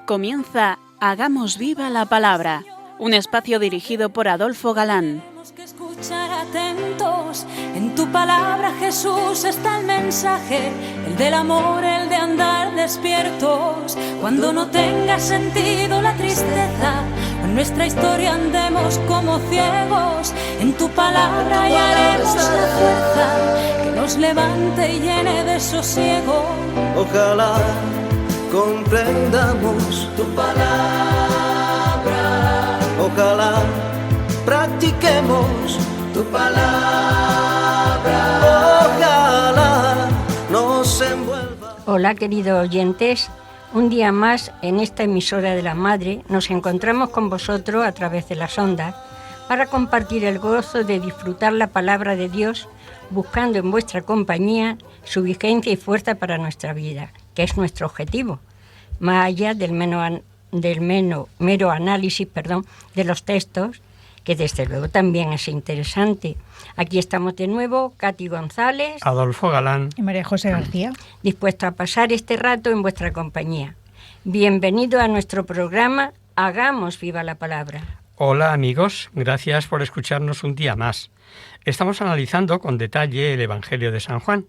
Comienza Hagamos Viva la Palabra, un espacio dirigido por Adolfo Galán. Tenemos que escuchar atentos, en tu palabra, Jesús, está el mensaje, el del amor, el de andar despiertos. Cuando no tenga sentido la tristeza, en nuestra historia andemos como ciegos, en tu palabra hallaremos la fuerza que nos levante y llene de sosiego. Ojalá comprendamos tu palabra, ojalá practiquemos tu palabra, ojalá nos envuelva. Hola, queridos oyentes, un día más en esta emisora de la Madre nos encontramos con vosotros a través de las ondas para compartir el gozo de disfrutar la palabra de Dios, buscando en vuestra compañía su vigencia y fuerza para nuestra vida, que es nuestro objetivo, más allá del mero análisis de los textos, que desde luego también es interesante. Aquí estamos de nuevo, Katy González, Adolfo Galán y María José García, dispuestos a pasar este rato en vuestra compañía. Bienvenido a nuestro programa Hagamos Viva la Palabra. Hola amigos, gracias por escucharnos un día más. Estamos analizando con detalle el Evangelio de San Juan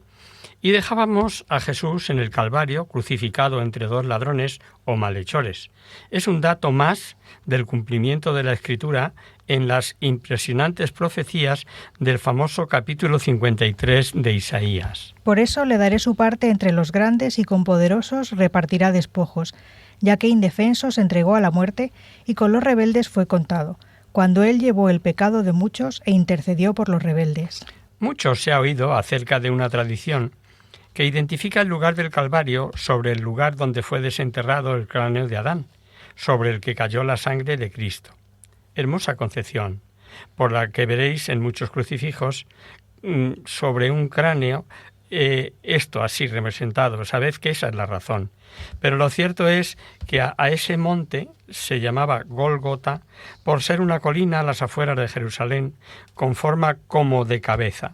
y dejábamos a Jesús en el Calvario crucificado entre dos ladrones o malhechores. Es un dato más del cumplimiento de la Escritura en las impresionantes profecías del famoso capítulo 53 de Isaías. Por eso le daré su parte entre los grandes y con poderosos repartirá despojos, ya que indefenso se entregó a la muerte y con los rebeldes fue contado, cuando él llevó el pecado de muchos e intercedió por los rebeldes. Mucho se ha oído acerca de una tradición que identifica el lugar del Calvario sobre el lugar donde fue desenterrado el cráneo de Adán, sobre el que cayó la sangre de Cristo. Hermosa concepción, por la que veréis en muchos crucifijos sobre un cráneo, esto así representado. Sabed que esa es la razón. Pero lo cierto es que a ese monte se llamaba Gólgota por ser una colina a las afueras de Jerusalén con forma como de cabeza.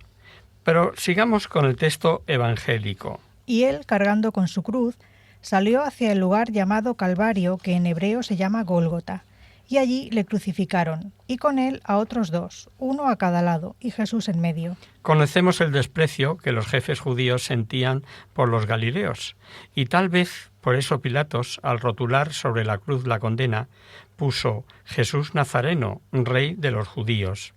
Pero sigamos con el texto evangélico. Y él, cargando con su cruz, salió hacia el lugar llamado Calvario, que en hebreo se llama Gólgota, y allí le crucificaron, y con él a otros dos, uno a cada lado, y Jesús en medio. Conocemos el desprecio que los jefes judíos sentían por los galileos, y tal vez por eso Pilatos, al rotular sobre la cruz la condena, puso Jesús Nazareno, rey de los judíos.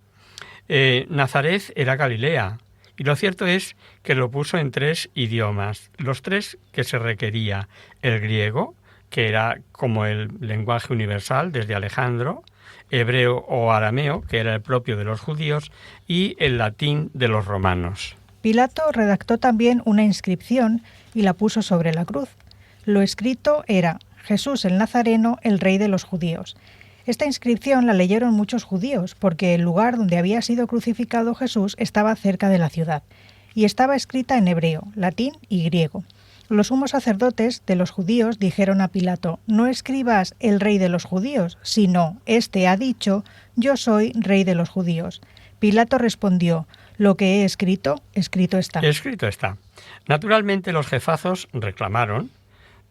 Nazaret era Galilea, y lo cierto es que lo puso en 3 idiomas, los 3 que se requería: el griego, que era como el lenguaje universal desde Alejandro, hebreo o arameo, que era el propio de los judíos, y el latín de los romanos. Pilato redactó también una inscripción y la puso sobre la cruz. Lo escrito era: Jesús el Nazareno, el rey de los judíos. Esta inscripción la leyeron muchos judíos, porque el lugar donde había sido crucificado Jesús estaba cerca de la ciudad, y estaba escrita en hebreo, latín y griego. Los sumos sacerdotes de los judíos dijeron a Pilato: no escribas el rey de los judíos, sino este ha dicho: yo soy rey de los judíos. Pilato respondió: lo que he escrito, escrito está. Escrito está. Naturalmente los jefazos reclamaron,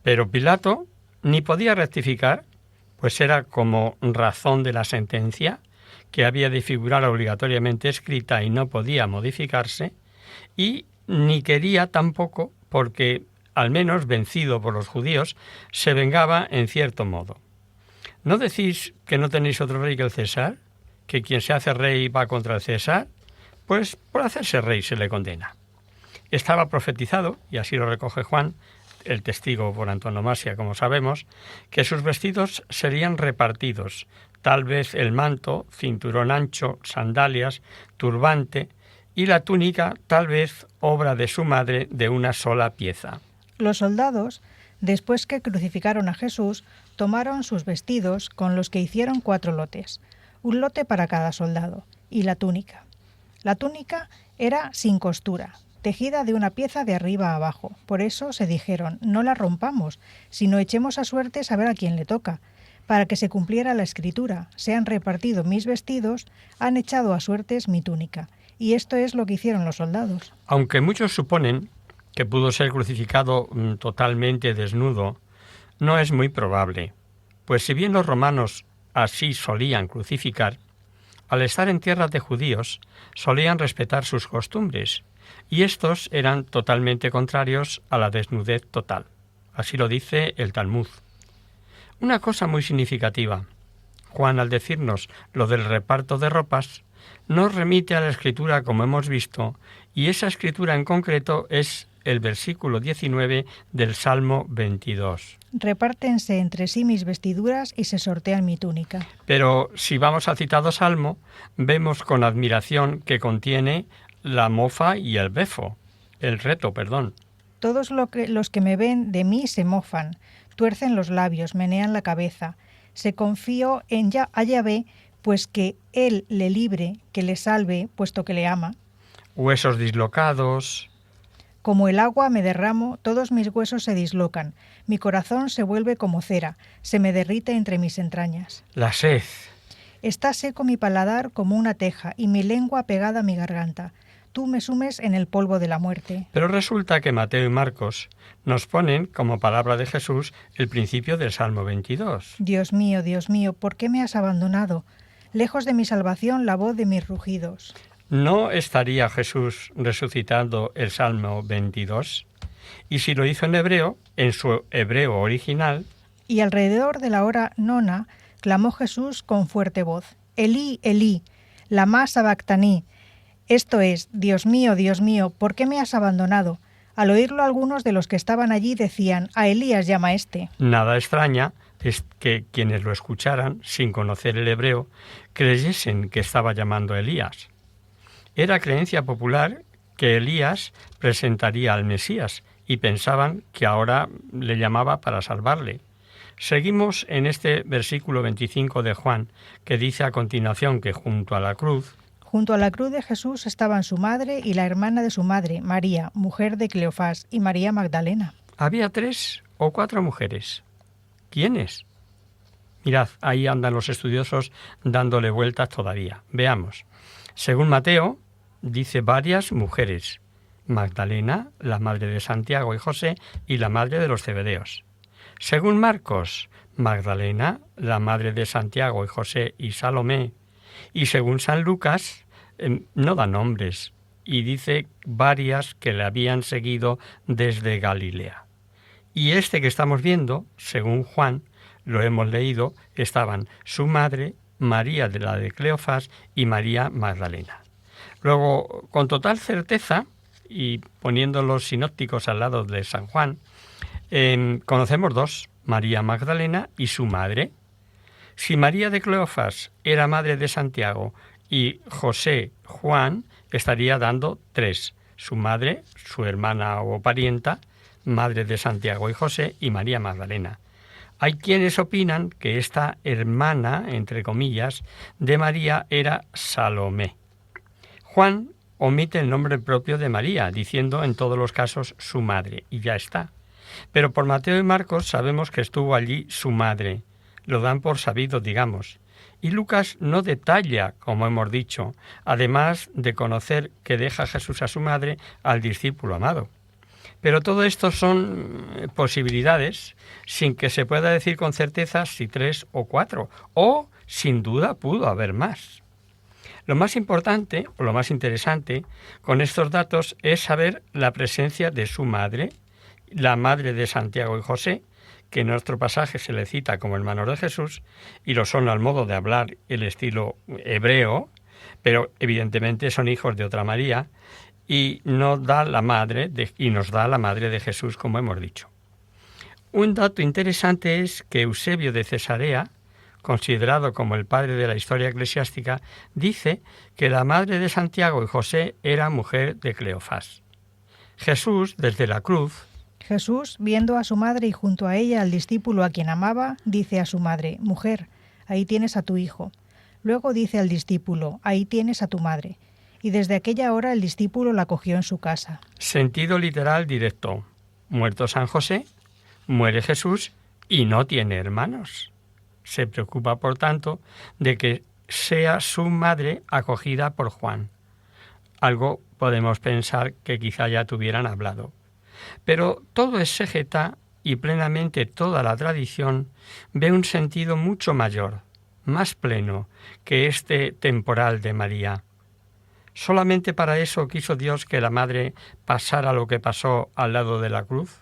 pero Pilato ni podía rectificar, pues era como razón de la sentencia, que había de figurar obligatoriamente escrita y no podía modificarse, y ni quería tampoco, porque al menos vencido por los judíos, se vengaba en cierto modo. ¿No decís que no tenéis otro rey que el César? ¿Que quien se hace rey va contra el César? Pues por hacerse rey se le condena. Estaba profetizado, y así lo recoge Juan, el testigo por antonomasia, como sabemos, que sus vestidos serían repartidos, tal vez el manto, cinturón ancho, sandalias, turbante, y la túnica, tal vez obra de su madre de una sola pieza. Los soldados, después que crucificaron a Jesús, tomaron sus vestidos, con los que hicieron 4 lotes, un lote para cada soldado, y la túnica. La túnica era sin costura, tejida de una pieza de arriba a abajo. Por eso se dijeron: no la rompamos, sino echemos a suertes a ver a quién le toca. Para que se cumpliera la escritura: se han repartido mis vestidos, han echado a suertes mi túnica. Y esto es lo que hicieron los soldados. Aunque muchos suponen que pudo ser crucificado totalmente desnudo, no es muy probable. Pues si bien los romanos así solían crucificar, al estar en tierras de judíos solían respetar sus costumbres, y estos eran totalmente contrarios a la desnudez total. Así lo dice el Talmud. Una cosa muy significativa. Juan, al decirnos lo del reparto de ropas, nos remite a la Escritura, como hemos visto, y esa Escritura en concreto es el versículo 19 del Salmo 22. Repártense entre sí mis vestiduras y se sortean mi túnica. Pero si vamos al citado Salmo, vemos con admiración que contiene la mofa y el reto. Todos los que me ven de mí se mofan, tuercen los labios, menean la cabeza. Se confío a Yahvé, pues que Él le libre, que le salve, puesto que le ama. Huesos dislocados. Como el agua me derramo, todos mis huesos se dislocan. Mi corazón se vuelve como cera, se me derrite entre mis entrañas. La sed. Está seco mi paladar como una teja, y mi lengua pegada a mi garganta. Tú me sumes en el polvo de la muerte. Pero resulta que Mateo y Marcos nos ponen como palabra de Jesús el principio del Salmo 22. Dios mío, ¿por qué me has abandonado? Lejos de mi salvación la voz de mis rugidos. ¿No estaría Jesús resucitando el Salmo 22? Y si lo hizo en su hebreo original... Y alrededor de la hora nona clamó Jesús con fuerte voz: Elí, Elí, lama sabactaní. Esto es: Dios mío, ¿por qué me has abandonado? Al oírlo, algunos de los que estaban allí decían: a Elías llama este. Nada extraña es que quienes lo escucharan, sin conocer el hebreo, creyesen que estaba llamando a Elías. Era creencia popular que Elías presentaría al Mesías y pensaban que ahora le llamaba para salvarle. Seguimos en este versículo 25 de Juan, que dice a continuación que junto a la cruz de Jesús estaban su madre y la hermana de su madre, María, mujer de Cleofás, y María Magdalena. Había 3 o 4 mujeres. ¿Quiénes? Mirad, ahí andan los estudiosos dándole vueltas todavía. Veamos. Según Mateo, dice varias mujeres: Magdalena, la madre de Santiago y José, y la madre de los Zebedeos. Según Marcos, Magdalena, la madre de Santiago y José y Salomé. Y según San Lucas, no da nombres, y dice varias que le habían seguido desde Galilea. Y este que estamos viendo, según Juan, lo hemos leído, estaban su madre, María de la de Cleofás, y María Magdalena. Luego, con total certeza, y poniendo los sinópticos al lado de San Juan, conocemos 2, María Magdalena y su madre. Si María de Cleofás era madre de Santiago y José Juan, estaría dando 3. Su madre, su hermana o parienta, madre de Santiago y José, y María Magdalena. Hay quienes opinan que esta hermana, entre comillas, de María era Salomé. Juan omite el nombre propio de María, diciendo en todos los casos su madre, y ya está. Pero por Mateo y Marcos sabemos que estuvo allí su madre. Lo dan por sabido, digamos. Y Lucas no detalla, como hemos dicho, además de conocer que deja Jesús a su madre al discípulo amado. Pero todo esto son posibilidades sin que se pueda decir con certeza si 3 o 4, o sin duda pudo haber más. Lo más importante, o lo más interesante, con estos datos es saber la presencia de su madre, la madre de Santiago y José, que en nuestro pasaje se le cita como hermanos de Jesús, y lo son al modo de hablar el estilo hebreo, pero evidentemente son hijos de otra María, y nos da la madre de Jesús, como hemos dicho. Un dato interesante es que Eusebio de Cesarea, considerado como el padre de la historia eclesiástica, dice que la madre de Santiago y José era mujer de Cleofás. Jesús, desde la cruz, Jesús, viendo a su madre y junto a ella al discípulo a quien amaba, dice a su madre: Mujer, ahí tienes a tu hijo. Luego dice al discípulo: Ahí tienes a tu madre. Y desde aquella hora el discípulo la cogió en su casa. Sentido literal directo. Muerto San José, muere Jesús y no tiene hermanos. Se preocupa, por tanto, de que sea su madre acogida por Juan. Algo podemos pensar que quizá ya tuvieran hablado. Pero todo exégeta y plenamente toda la tradición, ve un sentido mucho mayor, más pleno, que este temporal de María. ¿Solamente para eso quiso Dios que la Madre pasara lo que pasó al lado de la cruz?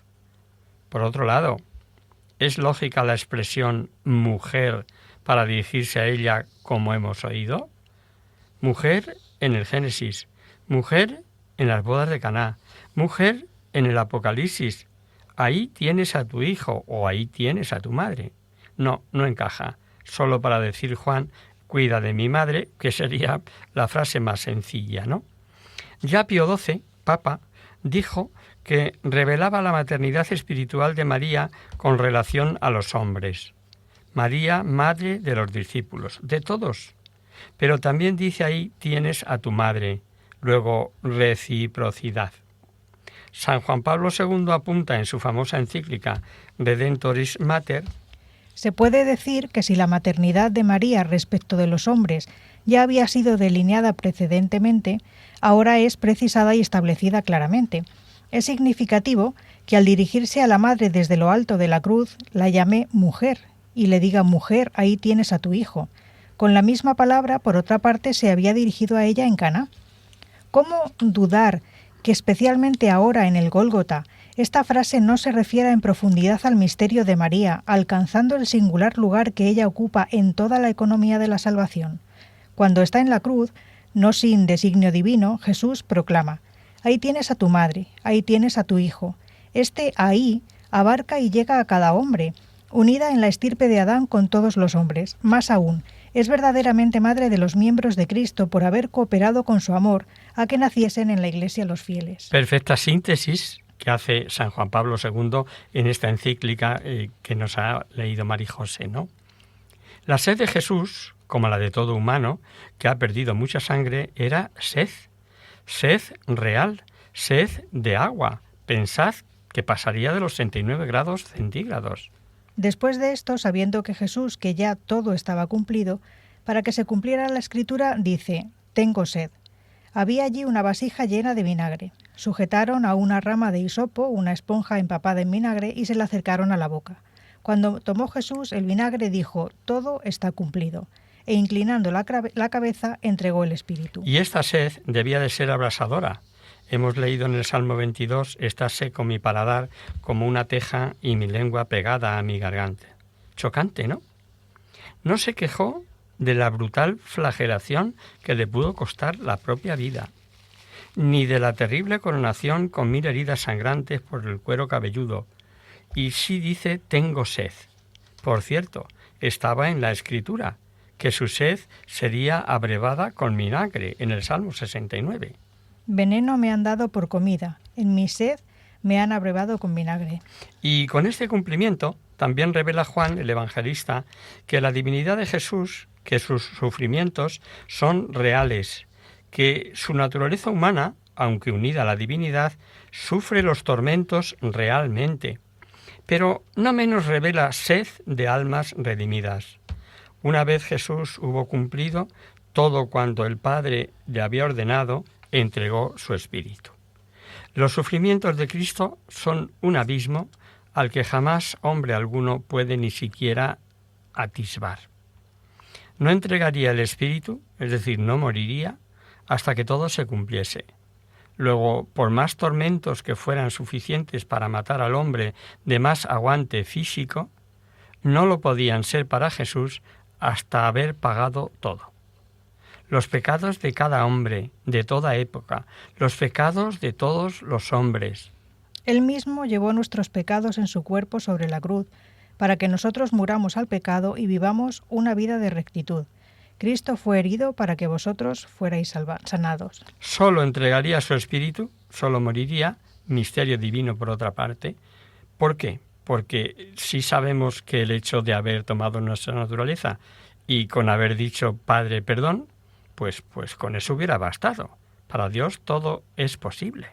Por otro lado, ¿es lógica la expresión mujer para dirigirse a ella como hemos oído? Mujer en el Génesis, mujer en las bodas de Caná, mujer en el Apocalipsis. Ahí tienes a tu hijo o ahí tienes a tu madre. No, no encaja. Solo para decir Juan, cuida de mi madre, que sería la frase más sencilla, ¿no? Ya Pío XII, Papa, dijo que revelaba la maternidad espiritual de María con relación a los hombres. María, madre de los discípulos, de todos. Pero también dice ahí, tienes a tu madre. Luego, reciprocidad. San Juan Pablo II apunta en su famosa encíclica Redemptoris Mater: se puede decir que si la maternidad de María respecto de los hombres ya había sido delineada precedentemente, ahora es precisada y establecida claramente. Es significativo que al dirigirse a la madre desde lo alto de la cruz la llame mujer y le diga mujer, ahí tienes a tu hijo. Con la misma palabra, por otra parte, se había dirigido a ella en Caná. ¿Cómo dudar que especialmente ahora en el Gólgota esta frase no se refiera en profundidad al misterio de María, alcanzando el singular lugar que ella ocupa en toda la economía de la salvación? Cuando está en la cruz, no sin designio divino, Jesús proclama: ahí tienes a tu madre, ahí tienes a tu hijo. Este ahí abarca y llega a cada hombre, unida en la estirpe de Adán con todos los hombres. Más aún, es verdaderamente madre de los miembros de Cristo por haber cooperado con su amor a que naciesen en la Iglesia los fieles. Perfecta síntesis que hace San Juan Pablo II en esta encíclica que nos ha leído María José, ¿no? La sed de Jesús, como la de todo humano que ha perdido mucha sangre, era sed real, sed de agua. Pensad que pasaría de los 69 grados centígrados. Después de esto, sabiendo que Jesús, que ya todo estaba cumplido, para que se cumpliera la Escritura, dice: tengo sed. Había allí una vasija llena de vinagre. Sujetaron a una rama de hisopo una esponja empapada en vinagre y se la acercaron a la boca. Cuando tomó Jesús el vinagre, dijo: todo está cumplido. E inclinando la cabeza, entregó el espíritu. Y esta sed debía de ser abrasadora. Hemos leído en el Salmo 22, está seco mi paladar como una teja y mi lengua pegada a mi garganta. Chocante, ¿no? No se quejó de la brutal flagelación que le pudo costar la propia vida, ni de la terrible coronación con 1000 heridas sangrantes por el cuero cabelludo. Y sí dice: tengo sed. Por cierto, estaba en la Escritura que su sed sería abrevada con vinagre, en el Salmo 69. Veneno me han dado por comida, en mi sed me han abrevado con vinagre. Y con este cumplimiento también revela Juan, el evangelista, que la divinidad de Jesús, que sus sufrimientos son reales, que su naturaleza humana, aunque unida a la divinidad, sufre los tormentos realmente. Pero no menos revela sed de almas redimidas. Una vez Jesús hubo cumplido todo cuanto el Padre le había ordenado, entregó su espíritu. Los sufrimientos de Cristo son un abismo al que jamás hombre alguno puede ni siquiera atisbar. No entregaría el espíritu, es decir, no moriría, hasta que todo se cumpliese. Luego, por más tormentos que fueran suficientes para matar al hombre de más aguante físico, no lo podían ser para Jesús hasta haber pagado todo. Los pecados de cada hombre, de toda época, los pecados de todos los hombres. Él mismo llevó nuestros pecados en su cuerpo sobre la cruz, para que nosotros muramos al pecado y vivamos una vida de rectitud. Cristo fue herido para que vosotros fuerais sanados. Solo entregaría su espíritu, solo moriría, misterio divino por otra parte. ¿Por qué? Porque sí sabemos que el hecho de haber tomado nuestra naturaleza y con haber dicho Padre, perdón, pues con eso hubiera bastado. Para Dios todo es posible.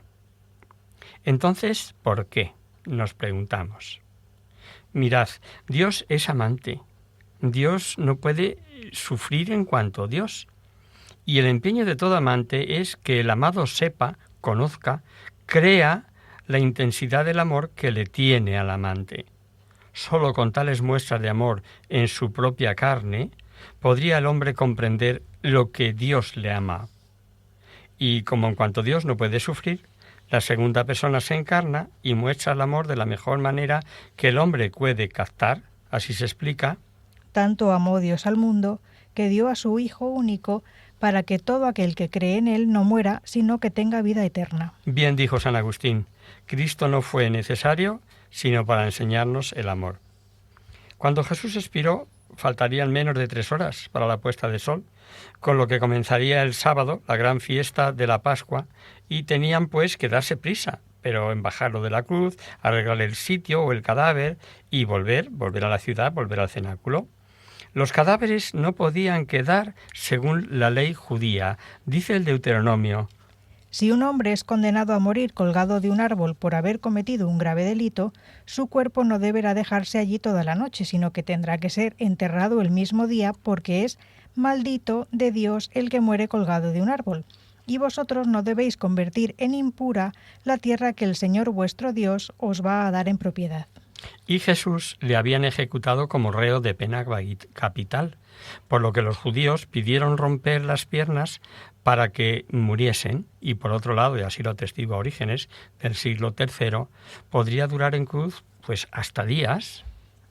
Entonces, ¿por qué? Nos preguntamos. Mirad, Dios es amante. Dios no puede sufrir en cuanto Dios. Y el empeño de todo amante es que el amado sepa, conozca, crea la intensidad del amor que le tiene al amante. Solo con tales muestras de amor en su propia carne podría el hombre comprender lo que Dios le ama. Y como en cuanto Dios no puede sufrir, la segunda persona se encarna y muestra el amor de la mejor manera que el hombre puede captar. Así se explica: tanto amó Dios al mundo, que dio a su Hijo único, para que todo aquel que cree en Él no muera, sino que tenga vida eterna. Bien dijo San Agustín: Cristo no fue necesario, sino para enseñarnos el amor. Cuando Jesús expiró, faltarían menos de 3 horas para la puesta de sol, con lo que comenzaría el sábado, la gran fiesta de la Pascua, y tenían pues que darse prisa, pero en bajarlo de la cruz, arreglar el sitio o el cadáver y volver a la ciudad, volver al cenáculo. Los cadáveres no podían quedar según la ley judía. Dice el Deuteronomio: si un hombre es condenado a morir colgado de un árbol por haber cometido un grave delito, su cuerpo no deberá dejarse allí toda la noche, sino que tendrá que ser enterrado el mismo día, porque es maldito de Dios el que muere colgado de un árbol. Y vosotros no debéis convertir en impura la tierra que el Señor vuestro Dios os va a dar en propiedad. Y Jesús le habían ejecutado como reo de pena capital, por lo que los judíos pidieron romper las piernas para que muriesen, y por otro lado, y así lo atestigua Orígenes del siglo III, podría durar en cruz pues hasta días.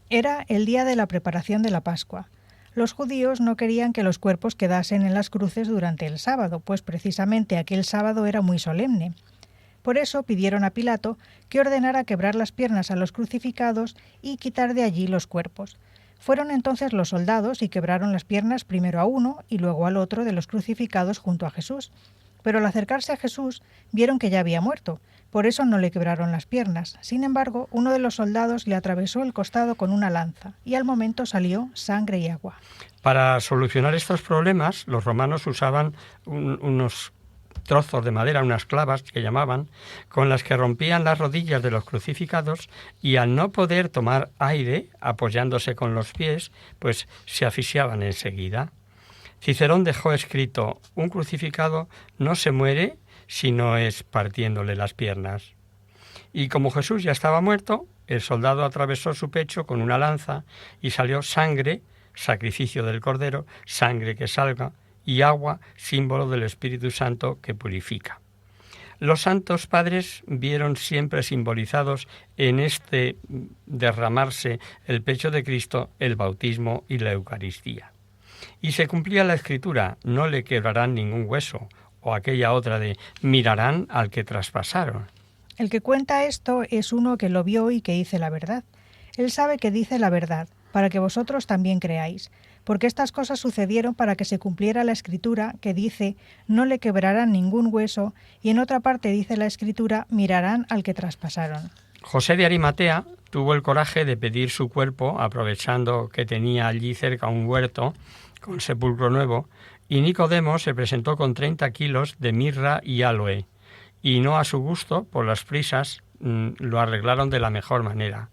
Era el día de la preparación de la Pascua. Los judíos no querían que los cuerpos quedasen en las cruces durante el sábado, pues precisamente aquel sábado era muy solemne. Por eso pidieron a Pilato que ordenara quebrar las piernas a los crucificados y quitar de allí los cuerpos. Fueron entonces los soldados y quebraron las piernas primero a uno y luego al otro de los crucificados junto a Jesús. Pero al acercarse a Jesús vieron que ya había muerto, por eso no le quebraron las piernas. Sin embargo, uno de los soldados le atravesó el costado con una lanza y al momento salió sangre y agua. Para solucionar estos problemas, los romanos usaban unos trozos de madera, unas clavas que llamaban, con las que rompían las rodillas de los crucificados y al no poder tomar aire apoyándose con los pies, pues se asfixiaban enseguida. Cicerón dejó escrito: un crucificado no se muere si no es partiéndole las piernas. Y como Jesús ya estaba muerto, el soldado atravesó su pecho con una lanza y salió sangre, sacrificio del Cordero, sangre que salga, y agua, símbolo del Espíritu Santo que purifica. Los santos padres vieron siempre simbolizados en este derramarse el pecho de Cristo el bautismo y la Eucaristía. Y se cumplía la Escritura: no le quebrarán ningún hueso, o aquella otra de mirarán al que traspasaron. El que cuenta esto es uno que lo vio y que dice la verdad. Él sabe que dice la verdad, para que vosotros también creáis. Porque estas cosas sucedieron para que se cumpliera la Escritura que dice: no le quebrarán ningún hueso, y en otra parte dice la Escritura: mirarán al que traspasaron. José de Arimatea tuvo el coraje de pedir su cuerpo, aprovechando que tenía allí cerca un huerto con sepulcro nuevo, y Nicodemo se presentó con 30 kilos de mirra y áloe, y no a su gusto, por las prisas, lo arreglaron de la mejor manera.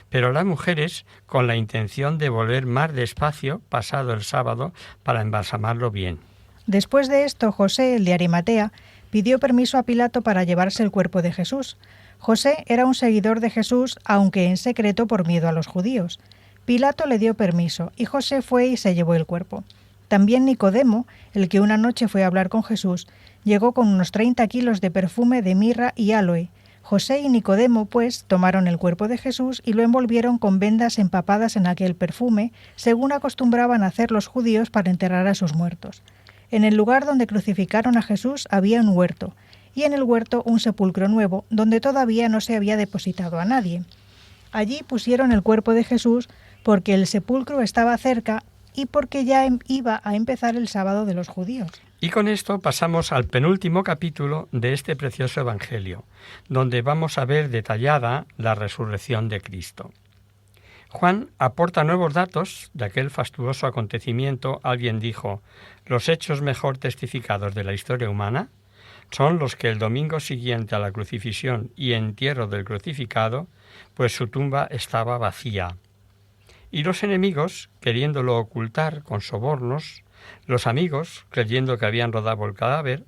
Pero las mujeres, con la intención de volver más despacio, pasado el sábado, para embalsamarlo bien. Después de esto, José, el de Arimatea, pidió permiso a Pilato para llevarse el cuerpo de Jesús. José era un seguidor de Jesús, aunque en secreto por miedo a los judíos. Pilato le dio permiso, y José fue y se llevó el cuerpo. También Nicodemo, el que una noche fue a hablar con Jesús, llegó con unos 30 kilos de perfume de mirra y áloe. José y Nicodemo, pues, tomaron el cuerpo de Jesús y lo envolvieron con vendas empapadas en aquel perfume, según acostumbraban a hacer los judíos para enterrar a sus muertos. En el lugar donde crucificaron a Jesús había un huerto, y en el huerto un sepulcro nuevo, donde todavía no se había depositado a nadie. Allí pusieron el cuerpo de Jesús porque el sepulcro estaba cerca y porque ya iba a empezar el sábado de los judíos. Y con esto pasamos al penúltimo capítulo de este precioso Evangelio, donde vamos a ver detallada la resurrección de Cristo. Juan aporta nuevos datos de aquel fastuoso acontecimiento. Alguien dijo: los hechos mejor testificados de la historia humana son los que el domingo siguiente a la crucifixión y entierro del crucificado, pues su tumba estaba vacía. Y los enemigos, queriéndolo ocultar con sobornos, los amigos, creyendo que habían rodado el cadáver,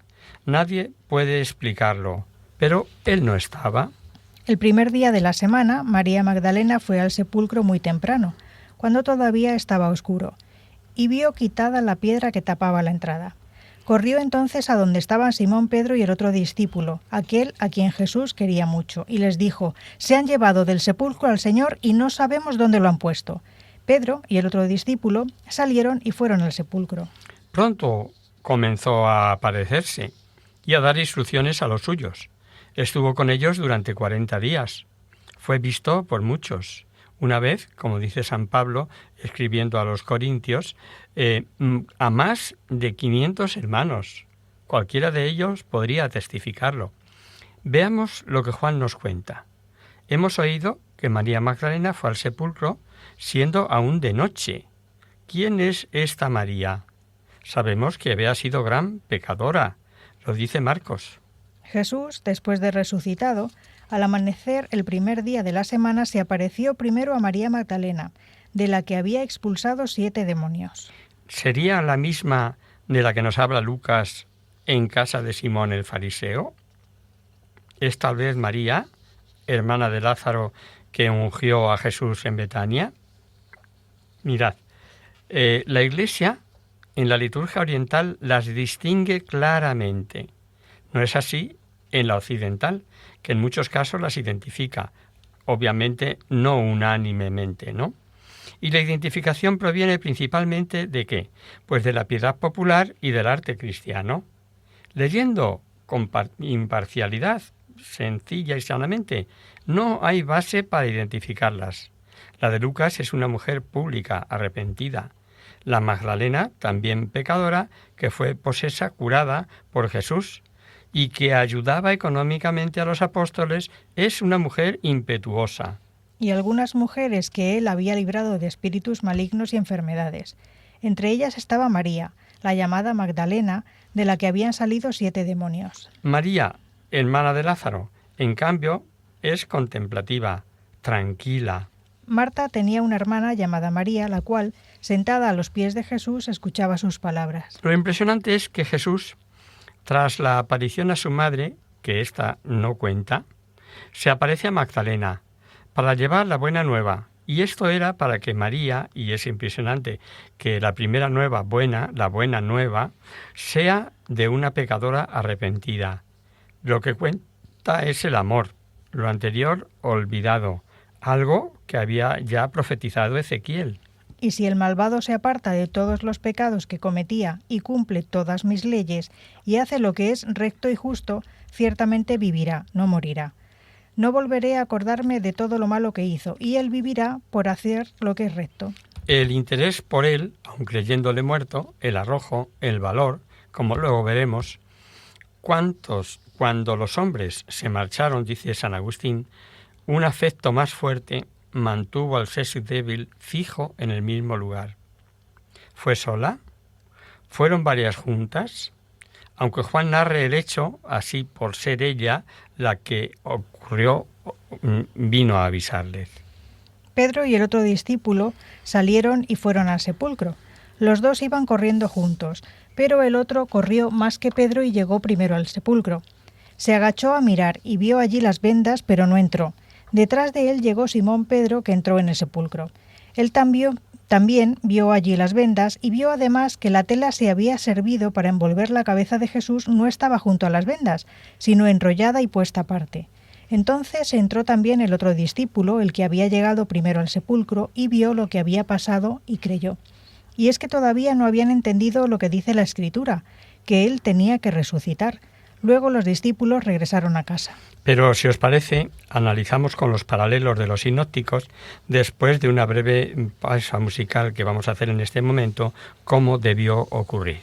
nadie puede explicarlo, pero él no estaba. El primer día de la semana, María Magdalena fue al sepulcro muy temprano, cuando todavía estaba oscuro, y vio quitada la piedra que tapaba la entrada. Corrió entonces a donde estaban Simón Pedro y el otro discípulo, aquel a quien Jesús quería mucho, y les dijo: «Se han llevado del sepulcro al Señor y no sabemos dónde lo han puesto». Pedro y el otro discípulo salieron y fueron al sepulcro. Pronto comenzó a aparecerse y a dar instrucciones a los suyos. Estuvo con ellos durante 40 días. Fue visto por muchos. Una vez, como dice San Pablo, escribiendo a los Corintios, a más de 500 hermanos. Cualquiera de ellos podría testificarlo. Veamos lo que Juan nos cuenta. Hemos oído que María Magdalena fue al sepulcro siendo aún de noche. ¿Quién es esta María? Sabemos que había sido gran pecadora. Lo dice Marcos. Jesús, después de resucitado, al amanecer el primer día de la semana, se apareció primero a María Magdalena, de la que había expulsado 7 demonios. ¿Sería la misma de la que nos habla Lucas en casa de Simón el fariseo? ¿Es tal vez María, hermana de Lázaro, que ungió a Jesús en Betania? Mirad, la Iglesia en la liturgia oriental las distingue claramente. No es así en la occidental, que en muchos casos las identifica, obviamente no unánimemente, ¿no? Y la identificación proviene principalmente ¿de qué? Pues de la piedad popular y del arte cristiano. Leyendo con imparcialidad, sencilla y sanamente, no hay base para identificarlas. La de Lucas es una mujer pública, arrepentida. La Magdalena, también pecadora, que fue posesa, curada por Jesús, y que ayudaba económicamente a los apóstoles, es una mujer impetuosa. Y algunas mujeres que él había librado de espíritus malignos y enfermedades. Entre ellas estaba María, la llamada Magdalena, de la que habían salido 7 demonios. María, hermana de Lázaro, en cambio, es contemplativa, tranquila. Marta tenía una hermana llamada María, la cual, sentada a los pies de Jesús, escuchaba sus palabras. Lo impresionante es que Jesús, tras la aparición a su madre, que ésta no cuenta, se aparece a Magdalena para llevar la buena nueva. Y esto era para que María, y es impresionante que la primera nueva buena, la buena nueva, sea de una pecadora arrepentida. Lo que cuenta es el amor, lo anterior olvidado, algo que había ya profetizado Ezequiel. Y si el malvado se aparta de todos los pecados que cometía y cumple todas mis leyes y hace lo que es recto y justo, ciertamente vivirá, no morirá. No volveré a acordarme de todo lo malo que hizo, y él vivirá por hacer lo que es recto. El interés por él, aun creyéndole muerto, el arrojo, el valor, como luego veremos, cuando los hombres se marcharon, dice San Agustín, un afecto más fuerte mantuvo al sexo débil fijo en el mismo lugar. ¿Fue sola? ¿Fueron varias juntas? Aunque Juan narre el hecho, así por ser ella la que ocurrió, vino a avisarles. Pedro y el otro discípulo salieron y fueron al sepulcro. Los dos iban corriendo juntos, pero el otro corrió más que Pedro y llegó primero al sepulcro. Se agachó a mirar y vio allí las vendas, pero no entró. Detrás de él llegó Simón Pedro, que entró en el sepulcro. Él también vio allí las vendas y vio además que la tela se había servido para envolver la cabeza de Jesús no estaba junto a las vendas, sino enrollada y puesta aparte. Entonces entró también el otro discípulo, el que había llegado primero al sepulcro, y vio lo que había pasado y creyó. Y es que todavía no habían entendido lo que dice la Escritura, que él tenía que resucitar. Luego los discípulos regresaron a casa. Pero, si os parece, analizamos con los paralelos de los sinópticos, después de una breve pausa musical que vamos a hacer en este momento, cómo debió ocurrir.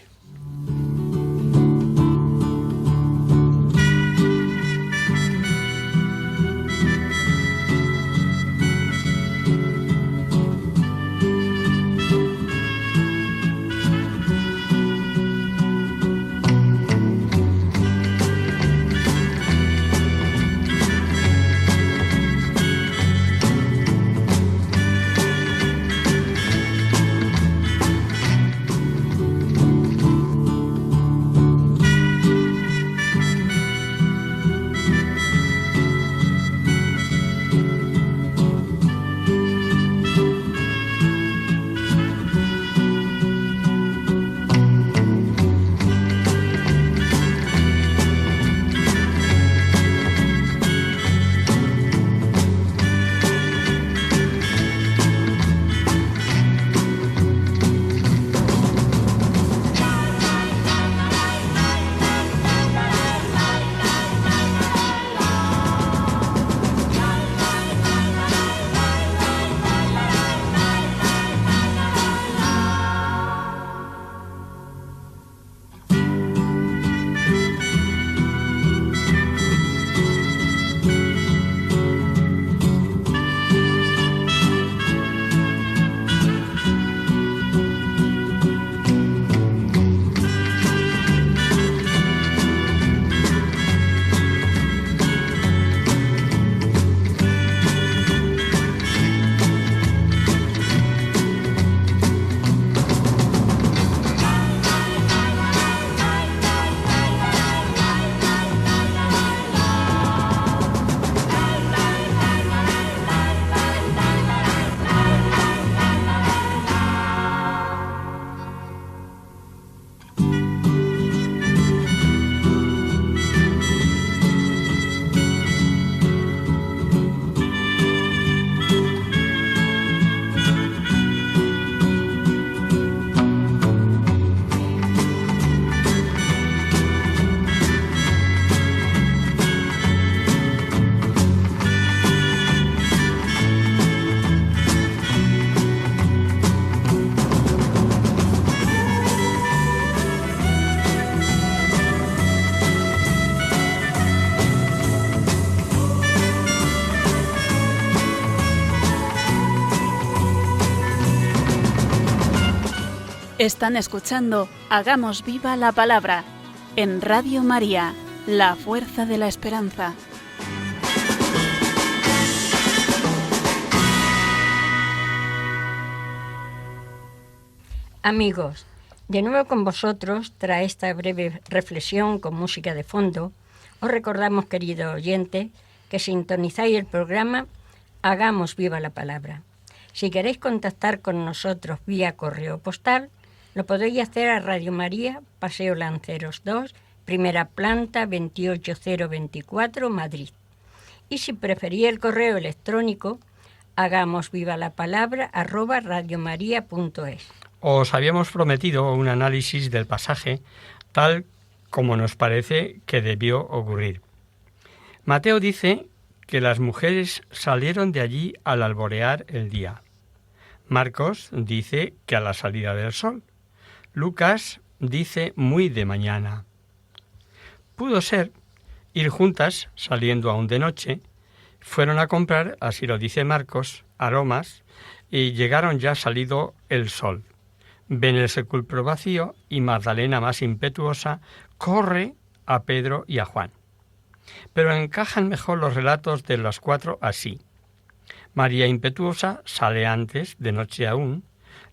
Están escuchando Hagamos Viva la Palabra en Radio María, la fuerza de la esperanza. Amigos, de nuevo con vosotros, tras esta breve reflexión con música de fondo, os recordamos, queridos oyentes, que sintonizáis el programa Hagamos Viva la Palabra. Si queréis contactar con nosotros vía correo postal, lo podéis hacer a Radio María, Paseo Lanceros 2, primera planta 28024, Madrid. Y si preferís el correo electrónico, hagamosvivalapalabra@radiomaria.es. Os habíamos prometido un análisis del pasaje tal como nos parece que debió ocurrir. Mateo dice que las mujeres salieron de allí al alborear el día. Marcos dice que a la salida del sol. Lucas dice muy de mañana. Pudo ser ir juntas, saliendo aún de noche, fueron a comprar, así lo dice Marcos, aromas, y llegaron ya salido el sol. Ven el sepulcro vacío y Magdalena, más impetuosa, corre a Pedro y a Juan. Pero encajan mejor los relatos de los cuatro así. María impetuosa sale antes, de noche aún.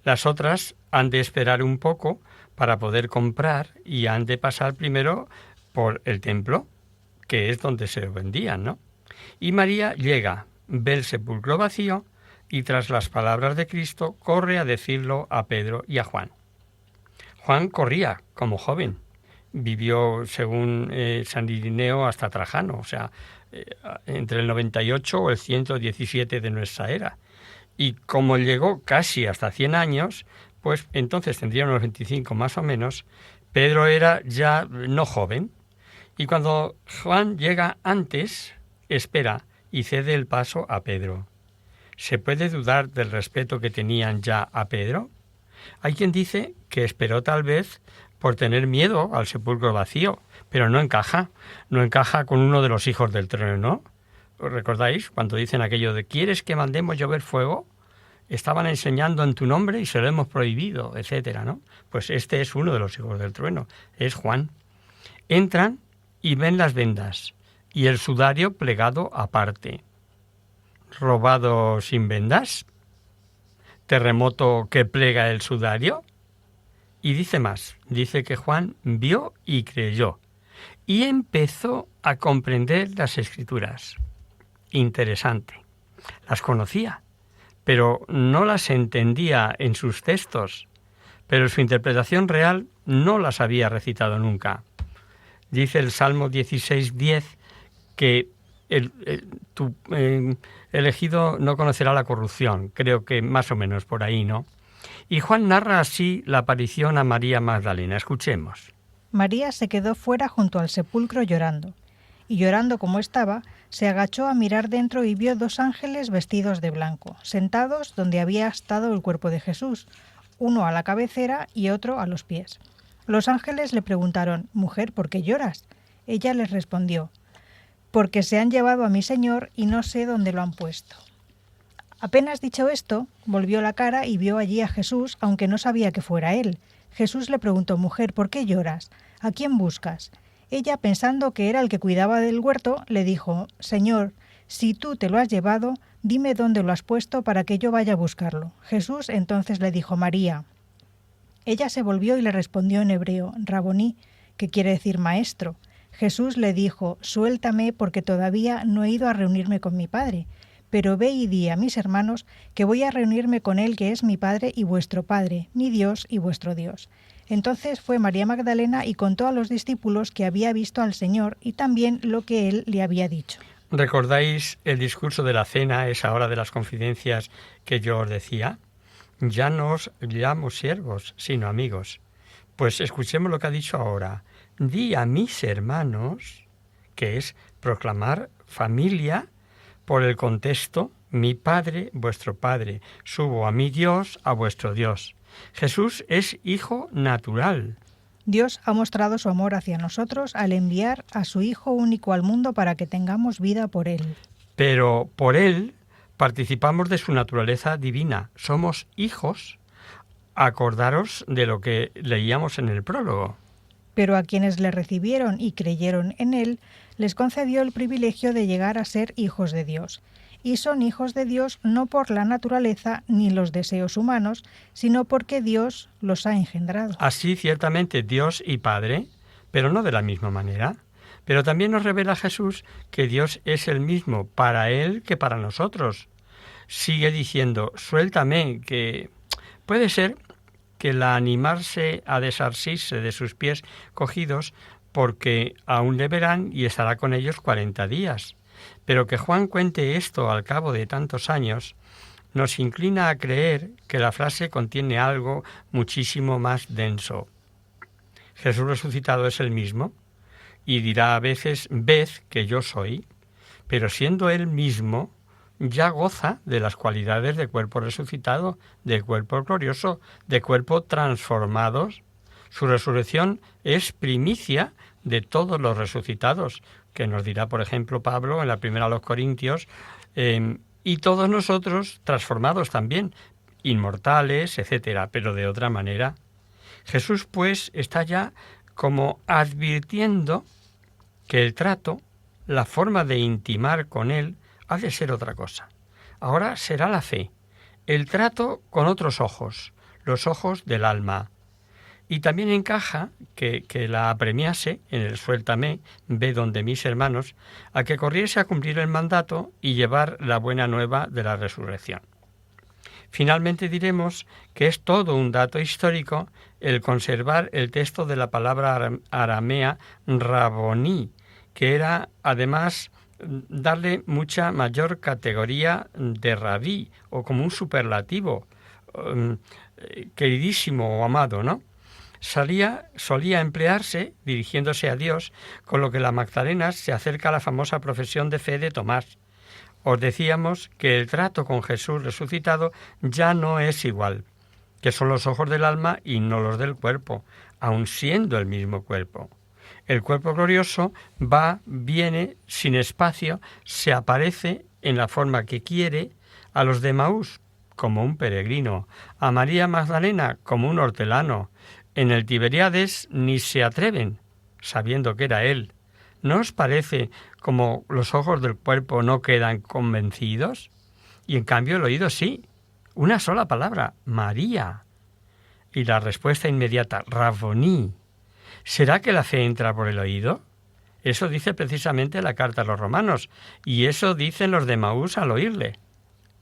Las otras han de esperar un poco para poder comprar y han de pasar primero por el templo, que es donde se vendían, ¿no? Y María llega, ve el sepulcro vacío y tras las palabras de Cristo corre a decirlo a Pedro y a Juan. Juan corría como joven. Vivió, según San Irineo, hasta Trajano, o sea, entre el 98 o el 117 de nuestra era. Y como llegó casi hasta 100 años, pues entonces tendría unos 25 más o menos, Pedro era ya no joven. Y cuando Juan llega antes, espera y cede el paso a Pedro. ¿Se puede dudar del respeto que tenían ya a Pedro? Hay quien dice que esperó tal vez por tener miedo al sepulcro vacío, pero no encaja con uno de los hijos del trono, ¿no? ¿Os recordáis cuando dicen aquello de ¿quieres que mandemos llover fuego? Estaban enseñando en tu nombre y se lo hemos prohibido, etcétera, ¿no? Pues este es uno de los hijos del trueno, es Juan. Entran y ven las vendas y el sudario plegado aparte. ¿Robado sin vendas? ¿Terremoto que plega el sudario? Y dice más, dice que Juan vio y creyó y empezó a comprender las Escrituras. Interesante. Las conocía, pero no las entendía en sus textos, pero su interpretación real no las había recitado nunca. Dice el Salmo 16:10 que tu elegido no conocerá la corrupción, creo que más o menos por ahí, ¿no? Y Juan narra así la aparición a María Magdalena. Escuchemos. María se quedó fuera junto al sepulcro llorando, y llorando como estaba, se agachó a mirar dentro y vio 2 ángeles vestidos de blanco, sentados donde había estado el cuerpo de Jesús, uno a la cabecera y otro a los pies. Los ángeles le preguntaron, «Mujer, ¿por qué lloras?» Ella les respondió, «Porque se han llevado a mi Señor y no sé dónde lo han puesto». Apenas dicho esto, volvió la cara y vio allí a Jesús, aunque no sabía que fuera él. Jesús le preguntó, «Mujer, ¿por qué lloras? ¿A quién buscas?» Ella, pensando que era el que cuidaba del huerto, le dijo, «Señor, si tú te lo has llevado, dime dónde lo has puesto para que yo vaya a buscarlo». Jesús entonces le dijo, «María». Ella se volvió y le respondió en hebreo, «Raboní», que quiere decir maestro. Jesús le dijo, «Suéltame porque todavía no he ido a reunirme con mi Padre. Pero ve y di a mis hermanos que voy a reunirme con él, que es mi Padre y vuestro Padre, mi Dios y vuestro Dios». Entonces fue María Magdalena y contó a los discípulos que había visto al Señor y también lo que él le había dicho. ¿Recordáis el discurso de la cena, esa hora de las confidencias que yo os decía? Ya no os llamo siervos, sino amigos. Pues escuchemos lo que ha dicho ahora. Di a mis hermanos, que es proclamar familia por el contexto, mi Padre, vuestro Padre, subo a mi Dios, a vuestro Dios. Jesús es hijo natural. Dios ha mostrado su amor hacia nosotros al enviar a su Hijo único al mundo para que tengamos vida por él. Pero por él participamos de su naturaleza divina. Somos hijos acordaros de lo que leíamos en el prólogo. Pero a quienes le recibieron y creyeron en él, les concedió el privilegio de llegar a ser hijos de Dios. Y son hijos de Dios no por la naturaleza ni los deseos humanos, sino porque Dios los ha engendrado. Así, ciertamente, Dios y Padre, pero no de la misma manera. Pero también nos revela Jesús que Dios es el mismo para Él que para nosotros. Sigue diciendo, suéltame, que puede ser que la animarse a desasirse de sus pies cogidos, porque aún le verán y estará con ellos 40 días. Pero que Juan cuente esto al cabo de tantos años nos inclina a creer que la frase contiene algo muchísimo más denso. Jesús resucitado es el mismo y dirá a veces, ved que yo soy, pero siendo él mismo, ya goza de las cualidades de cuerpo resucitado, de cuerpo glorioso, de cuerpo transformados. Su resurrección es primicia de todos los resucitados, que nos dirá, por ejemplo, Pablo en la primera a los Corintios, y todos nosotros transformados también, inmortales, etcétera, pero de otra manera. Jesús, pues, está ya como advirtiendo que el trato, la forma de intimar con Él, ha de ser otra cosa. Ahora será la fe, el trato con otros ojos, los ojos del alma. Y también encaja que la apremiase en el suéltame, ve donde mis hermanos, a que corriese a cumplir el mandato y llevar la buena nueva de la resurrección. Finalmente diremos que es todo un dato histórico el conservar el texto de la palabra aramea raboní, que era además darle mucha mayor categoría de rabí o como un superlativo, queridísimo o amado, ¿no? Solía emplearse, dirigiéndose a Dios, con lo que la Magdalena se acerca a la famosa profesión de fe de Tomás. Os decíamos que el trato con Jesús resucitado ya no es igual, que son los ojos del alma y no los del cuerpo, aun siendo el mismo cuerpo. El cuerpo glorioso va, viene, sin espacio, se aparece en la forma que quiere a los de Emaús, como un peregrino, a María Magdalena como un hortelano. En el Tiberíades ni se atreven, sabiendo que era él. ¿No os parece como los ojos del cuerpo no quedan convencidos? Y en cambio el oído sí. Una sola palabra, María. Y la respuesta inmediata, Raboní. ¿Será que la fe entra por el oído? Eso dice precisamente la carta a los romanos, y eso dicen los de Emaús al oírle.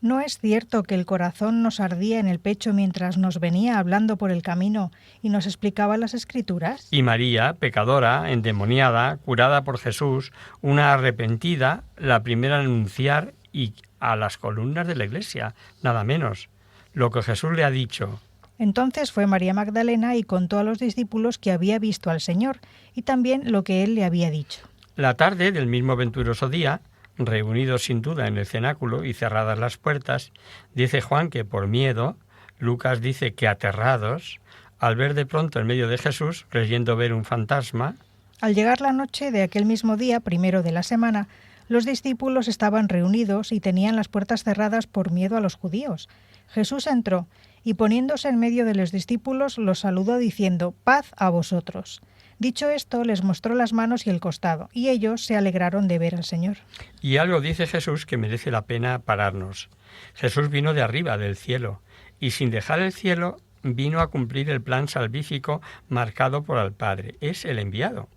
¿No es cierto que el corazón nos ardía en el pecho mientras nos venía hablando por el camino y nos explicaba las Escrituras? Y María, pecadora, endemoniada, curada por Jesús, una arrepentida, la primera en anunciar y a las columnas de la Iglesia, nada menos, lo que Jesús le ha dicho. Entonces fue María Magdalena y contó a los discípulos que había visto al Señor y también lo que él le había dicho. La tarde del mismo venturoso día, reunidos sin duda en el cenáculo y cerradas las puertas, dice Juan que por miedo, Lucas dice que aterrados, al ver de pronto en medio de Jesús, creyendo ver un fantasma. Al llegar la noche de aquel mismo día, primero de la semana, los discípulos estaban reunidos y tenían las puertas cerradas por miedo a los judíos. Jesús entró y poniéndose en medio de los discípulos los saludó diciendo, «Paz a vosotros». Dicho esto, les mostró las manos y el costado, y ellos se alegraron de ver al Señor. Y algo dice Jesús que merece la pena pararnos. Jesús vino de arriba, del cielo, y sin dejar el cielo, vino a cumplir el plan salvífico marcado por el Padre. Es el enviado.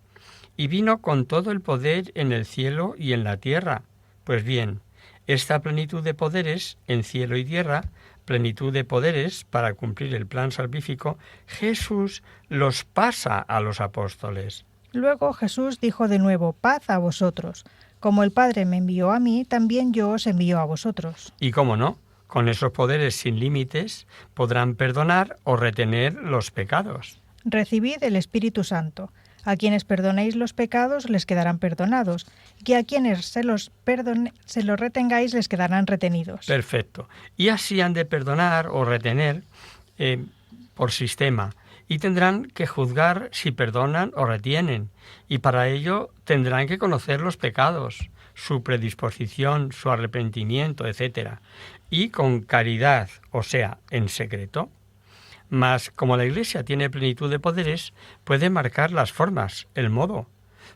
Y vino con todo el poder en el cielo y en la tierra. Pues bien, esta plenitud de poderes en cielo y tierra, plenitud de poderes para cumplir el plan salvífico, Jesús los pasa a los apóstoles. Luego Jesús dijo de nuevo, «Paz a vosotros. Como el Padre me envió a mí, también yo os envío a vosotros». Y cómo no, con esos poderes sin límites podrán perdonar o retener los pecados. Recibid el Espíritu Santo. A quienes perdonéis los pecados les quedarán perdonados, y a quienes se los retengáis les quedarán retenidos. Perfecto. Y así han de perdonar o retener por sistema, y tendrán que juzgar si perdonan o retienen, y para ello tendrán que conocer los pecados, su predisposición, su arrepentimiento, etc. Y con caridad, o sea, en secreto, Mas como la Iglesia tiene plenitud de poderes, puede marcar las formas, el modo.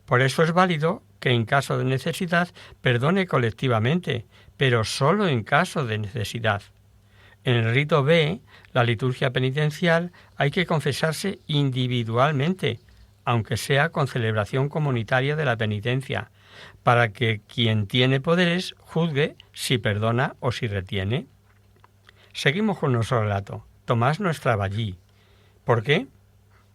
Por eso es válido que en caso de necesidad perdone colectivamente, pero solo en caso de necesidad. En el rito B, la liturgia penitencial, hay que confesarse individualmente, aunque sea con celebración comunitaria de la penitencia, para que quien tiene poderes juzgue si perdona o si retiene. Seguimos con nuestro relato. Tomás no estaba allí. ¿Por qué?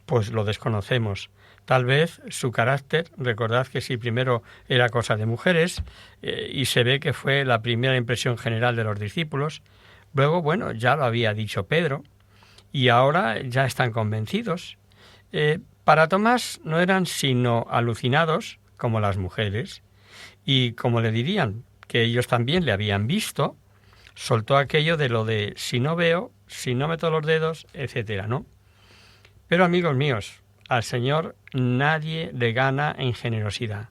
Pues lo desconocemos. Tal vez su carácter, recordad que si primero era cosa de mujeres, y se ve que fue la primera impresión general de los discípulos. Luego, bueno, ya lo había dicho Pedro, y ahora ya están convencidos. Para Tomás no eran sino alucinados, como las mujeres, y como le dirían que ellos también le habían visto, soltó aquello de lo de si no veo, si no meto los dedos, etcétera, ¿no? Pero amigos míos, al Señor nadie le gana en generosidad.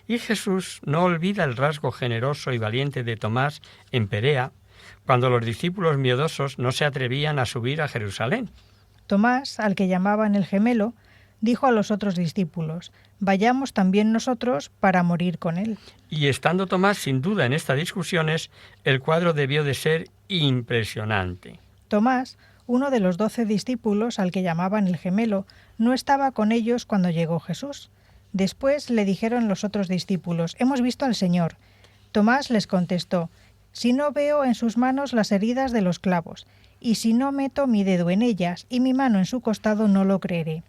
Y Jesús no olvida el rasgo generoso y valiente de Tomás en Perea, cuando los discípulos miedosos no se atrevían a subir a Jerusalén. Tomás, al que llamaban el gemelo, dijo a los otros discípulos: «Vayamos también nosotros para morir con él». Y estando Tomás sin duda en estas discusiones, el cuadro debió de ser impresionante. Tomás, uno de los 12 discípulos al que llamaban el gemelo, no estaba con ellos cuando llegó Jesús. Después le dijeron los otros discípulos: «Hemos visto al Señor». Tomás les contestó: «Si no veo en sus manos las heridas de los clavos, y si no meto mi dedo en ellas y mi mano en su costado, no lo creeré».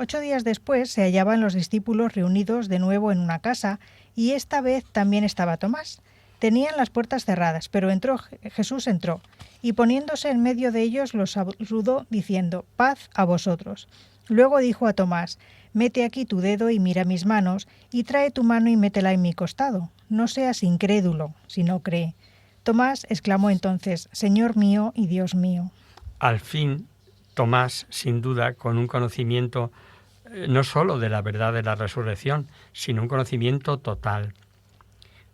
8 días después se hallaban los discípulos reunidos de nuevo en una casa, y esta vez también estaba Tomás. Tenían las puertas cerradas, pero Jesús entró, y poniéndose en medio de ellos los saludó diciendo: «Paz a vosotros». Luego dijo a Tomás: «Mete aquí tu dedo y mira mis manos, y trae tu mano y métela en mi costado. No seas incrédulo, sino cree». Tomás exclamó entonces: «Señor mío y Dios mío». Al fin, Tomás, sin duda, con un conocimiento no sólo de la verdad de la resurrección, sino un conocimiento total.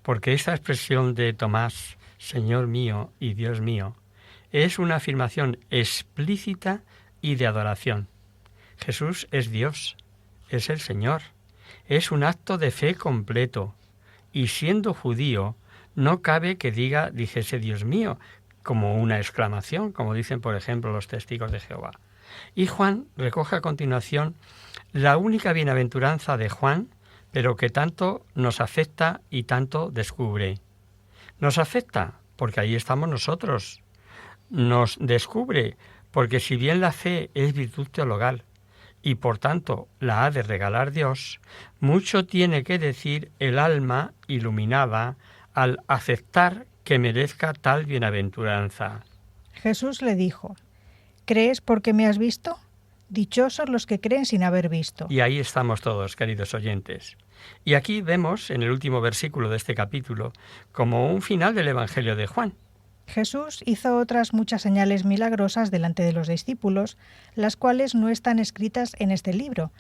Porque esta expresión de Tomás, Señor mío y Dios mío, es una afirmación explícita y de adoración. Jesús es Dios, es el Señor, es un acto de fe completo, y siendo judío, no cabe que dijese Dios mío, como una exclamación, como dicen, por ejemplo, los testigos de Jehová. Y Juan recoge a continuación la única bienaventuranza de Juan, pero que tanto nos afecta y tanto descubre. Nos afecta porque ahí estamos nosotros. Nos descubre porque si bien la fe es virtud teologal y por tanto la ha de regalar Dios, mucho tiene que decir el alma iluminada al aceptar que merezca tal bienaventuranza. Jesús le dijo: «¿Crees porque me has visto? Dichosos los que creen sin haber visto». Y ahí estamos todos, queridos oyentes. Y aquí vemos, en el último versículo de este capítulo, como un final del Evangelio de Juan. Jesús hizo otras muchas señales milagrosas delante de los discípulos, las cuales no están escritas en este libro,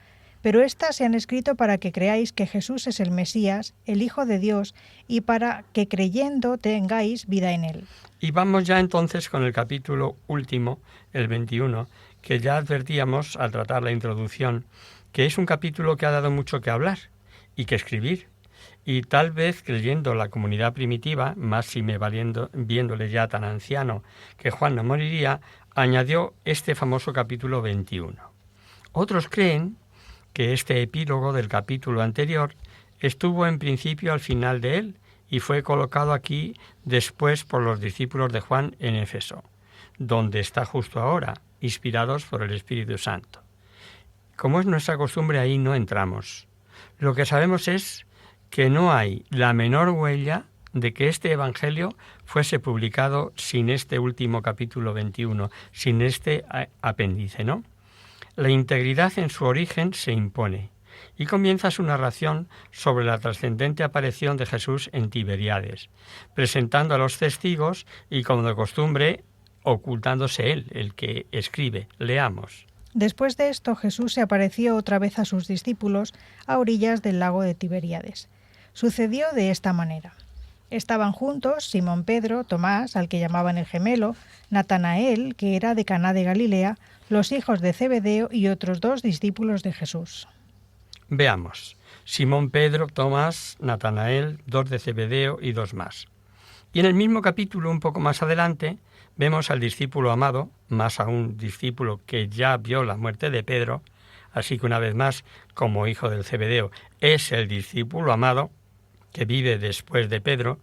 pero éstas se han escrito para que creáis que Jesús es el Mesías, el Hijo de Dios, y para que creyendo tengáis vida en él. Y vamos ya entonces con el capítulo último, el 21, que ya advertíamos al tratar la introducción, que es un capítulo que ha dado mucho que hablar y que escribir. Y tal vez creyendo la comunidad primitiva, más si me viéndole ya tan anciano que Juan no moriría, añadió este famoso capítulo 21. Otros creen que este epílogo del capítulo anterior estuvo en principio al final de él y fue colocado aquí después por los discípulos de Juan en Éfeso, donde está justo ahora, inspirados por el Espíritu Santo. Como es nuestra costumbre, ahí no entramos. Lo que sabemos es que no hay la menor huella de que este Evangelio fuese publicado sin este último capítulo 21, sin este apéndice, ¿no? La integridad en su origen se impone y comienza su narración sobre la trascendente aparición de Jesús en Tiberíades, presentando a los testigos y, como de costumbre, ocultándose él, el que escribe. Leamos. Después de esto, Jesús se apareció otra vez a sus discípulos a orillas del lago de Tiberíades. Sucedió de esta manera. Estaban juntos Simón Pedro, Tomás, al que llamaban el gemelo, Natanael, que era de Caná de Galilea, los hijos de Zebedeo y otros 2 discípulos de Jesús. Veamos. Simón Pedro, Tomás, Natanael, 2 de Zebedeo y 2 más. Y en el mismo capítulo, un poco más adelante, vemos al discípulo amado, más aún discípulo que ya vio la muerte de Pedro, así que una vez más, como hijo del Zebedeo, es el discípulo amado que vive después de Pedro,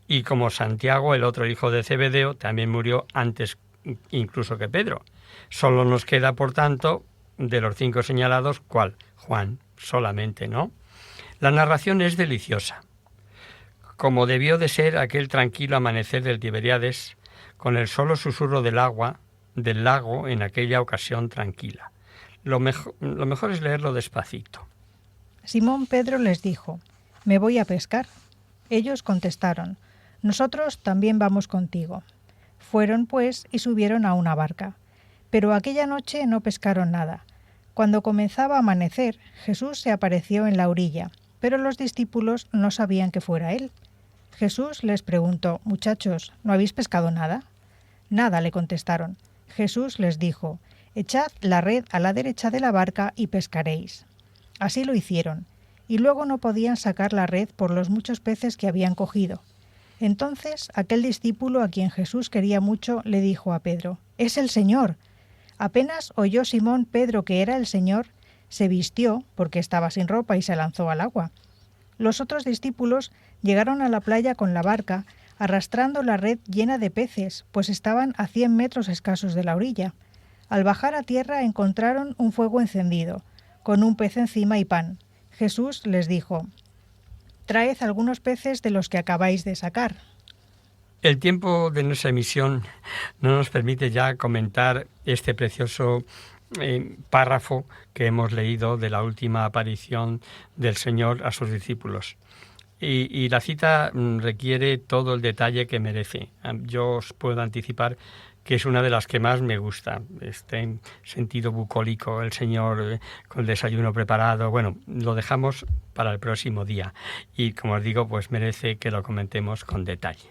y como Santiago, el otro hijo de Zebedeo, también murió antes incluso que Pedro. Solo nos queda, por tanto, de los 5 señalados, ¿cuál? Juan, solamente, ¿no? La narración es deliciosa, como debió de ser aquel tranquilo amanecer del Tiberíades, con el solo susurro del lago en aquella ocasión tranquila. Lo mejor es leerlo despacito. Simón Pedro les dijo: «Me voy a pescar». Ellos contestaron: «Nosotros también vamos contigo». Fueron, pues, y subieron a una barca. Pero aquella noche no pescaron nada. Cuando comenzaba a amanecer, Jesús se apareció en la orilla, pero los discípulos no sabían que fuera él. Jesús les preguntó: «Muchachos, ¿no habéis pescado nada?». «Nada», le contestaron. Jesús les dijo: «Echad la red a la derecha de la barca y pescaréis». Así lo hicieron, y luego no podían sacar la red por los muchos peces que habían cogido. Entonces aquel discípulo a quien Jesús quería mucho le dijo a Pedro: «Es el Señor». Apenas oyó Simón Pedro que era el Señor, se vistió, porque estaba sin ropa, y se lanzó al agua. Los otros discípulos llegaron a la playa con la barca, arrastrando la red llena de peces, pues estaban a 100 metros escasos de la orilla. Al bajar a tierra encontraron un fuego encendido, con un pez encima y pan. Jesús les dijo: «Traed algunos peces de los que acabáis de sacar». El tiempo de nuestra emisión no nos permite ya comentar este precioso párrafo que hemos leído de la última aparición del Señor a sus discípulos. Y la cita requiere todo el detalle que merece. Yo os puedo anticipar que es una de las que más me gusta. Este sentido bucólico, el Señor con el desayuno preparado. Bueno, lo dejamos para el próximo día. Y como os digo, pues merece que lo comentemos con detalle.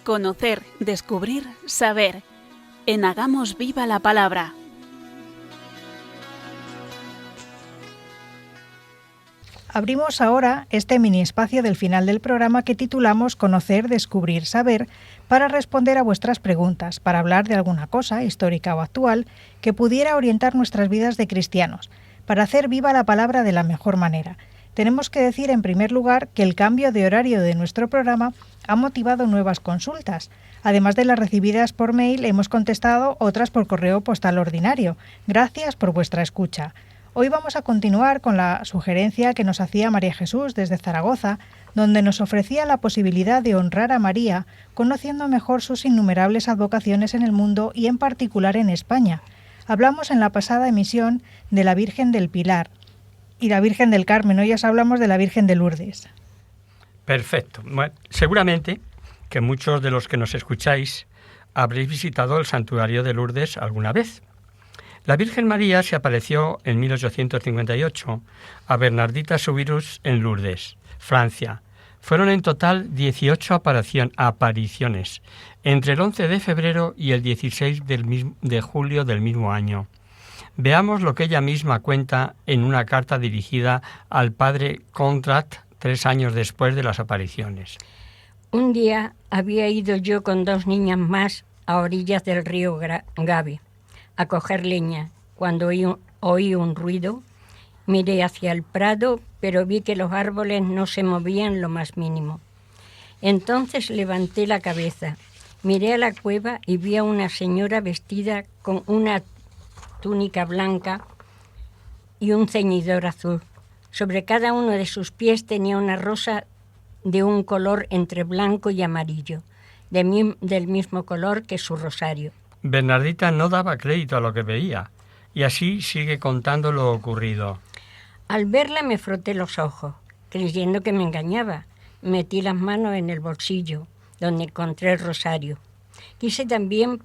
Conocer, descubrir, saber. En Hagamos Viva la Palabra. Abrimos ahora este mini espacio del final del programa que titulamos Conocer, descubrir, saber, para responder a vuestras preguntas, para hablar de alguna cosa, histórica o actual, que pudiera orientar nuestras vidas de cristianos, para hacer viva la palabra de la mejor manera. Tenemos que decir, en primer lugar, que el cambio de horario de nuestro programa ha motivado nuevas consultas. Además de las recibidas por mail, hemos contestado otras por correo postal ordinario. Gracias por vuestra escucha. Hoy vamos a continuar con la sugerencia que nos hacía María Jesús desde Zaragoza, donde nos ofrecía la posibilidad de honrar a María, conociendo mejor sus innumerables advocaciones en el mundo y en particular en España. Hablamos en la pasada emisión de la Virgen del Pilar y la Virgen del Carmen. Hoy os hablamos de la Virgen de Lourdes. Perfecto. Bueno, seguramente que muchos de los que nos escucháis habréis visitado el santuario de Lourdes alguna vez. La Virgen María se apareció en 1858 a Bernardita Soubirous en Lourdes, Francia. Fueron en total 18 apariciones, entre el 11 de febrero y el 16 de julio del mismo año. Veamos lo que ella misma cuenta en una carta dirigida al padre Contrat 3 años después de las apariciones. Un día había ido yo con 2 niñas más a orillas del río Gave a coger leña. Cuando oí un ruido, miré hacia el prado, pero vi que los árboles no se movían lo más mínimo. Entonces levanté la cabeza, miré a la cueva y vi a una señora vestida con una túnica blanca y un ceñidor azul. Sobre cada uno de sus pies tenía una rosa de un color entre blanco y amarillo, del mismo color que su rosario. Bernardita no daba crédito a lo que veía, y así sigue contando lo ocurrido. Al verla me froté los ojos, creyendo que me engañaba. Metí las manos en el bolsillo, donde encontré el rosario. Quise también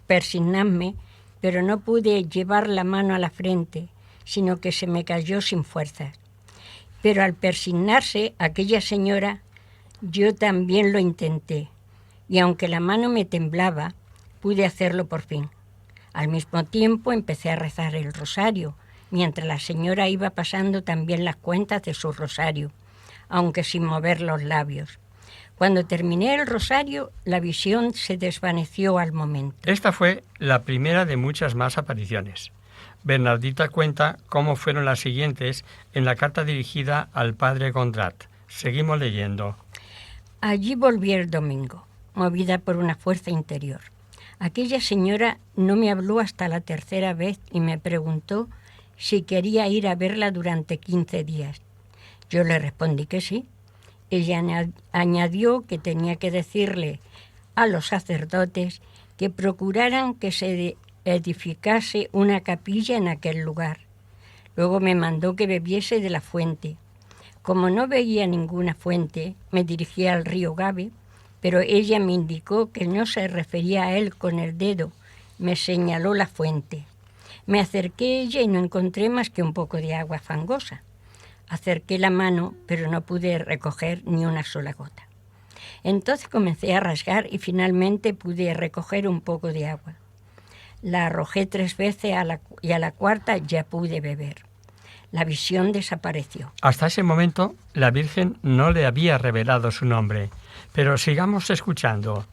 persignarme, pero no pude llevar la mano a la frente, sino que se me cayó sin fuerzas. Pero al persignarse aquella señora, yo también lo intenté, y aunque la mano me temblaba, pude hacerlo por fin. Al mismo tiempo empecé a rezar el rosario, mientras la señora iba pasando también las cuentas de su rosario, aunque sin mover los labios. Cuando terminé el rosario, la visión se desvaneció al momento. Esta fue la primera de muchas más apariciones. Bernardita cuenta cómo fueron las siguientes en la carta dirigida al padre Gondrat. Seguimos leyendo. Allí volví el domingo, movida por una fuerza interior. Aquella señora no me habló hasta la 3ª vez y me preguntó si quería ir a verla durante 15 días. Yo le respondí que sí. Ella añadió que tenía que decirle a los sacerdotes que procuraran que se edificase una capilla en aquel lugar. Luego me mandó que bebiese de la fuente. Como no veía ninguna fuente, me dirigí al río Gave, pero ella me indicó que no se refería a él con el dedo, me señaló la fuente. Me acerqué a ella y no encontré más que un poco de agua fangosa. Acerqué la mano, pero no pude recoger ni una sola gota. Entonces comencé a rasgar y finalmente pude recoger un poco de agua. La arrojé 3 veces y a la 4ª ya pude beber. La visión desapareció. Hasta ese momento, la Virgen no le había revelado su nombre, pero sigamos escuchando.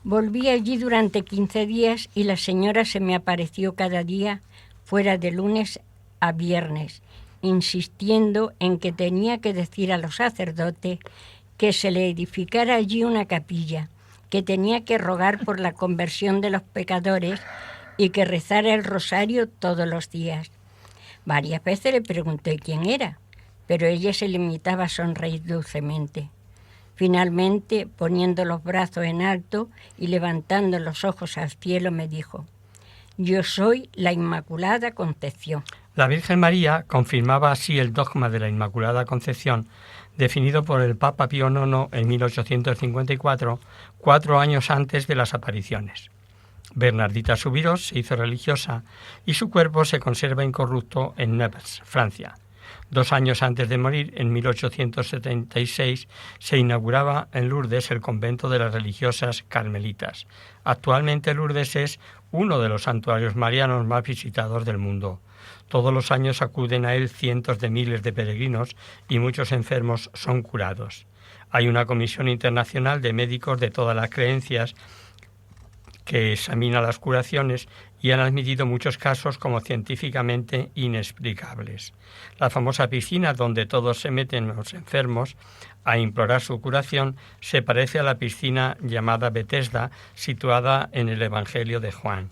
Volví allí durante 15 días y la señora se me apareció cada día, fuera de lunes a viernes, insistiendo en que tenía que decir a los sacerdotes que se le edificara allí una capilla, que tenía que rogar por la conversión de los pecadores y que rezara el rosario todos los días. Varias veces le pregunté quién era, pero ella se limitaba a sonreír dulcemente. Finalmente, poniendo los brazos en alto y levantando los ojos al cielo, me dijo: «Yo soy la Inmaculada Concepción». La Virgen María confirmaba así el dogma de la Inmaculada Concepción, definido por el Papa Pío IX en 1854, 4 años antes de las apariciones. Bernardita Soubirous se hizo religiosa y su cuerpo se conserva incorrupto en Nevers, Francia. 2 años antes de morir, en 1876, se inauguraba en Lourdes el convento de las religiosas carmelitas. Actualmente Lourdes es uno de los santuarios marianos más visitados del mundo. Todos los años acuden a él cientos de miles de peregrinos y muchos enfermos son curados. Hay una comisión internacional de médicos de todas las creencias que examina las curaciones y han admitido muchos casos como científicamente inexplicables. La famosa piscina donde todos se meten los enfermos a implorar su curación se parece a la piscina llamada Betesda, situada en el Evangelio de Juan.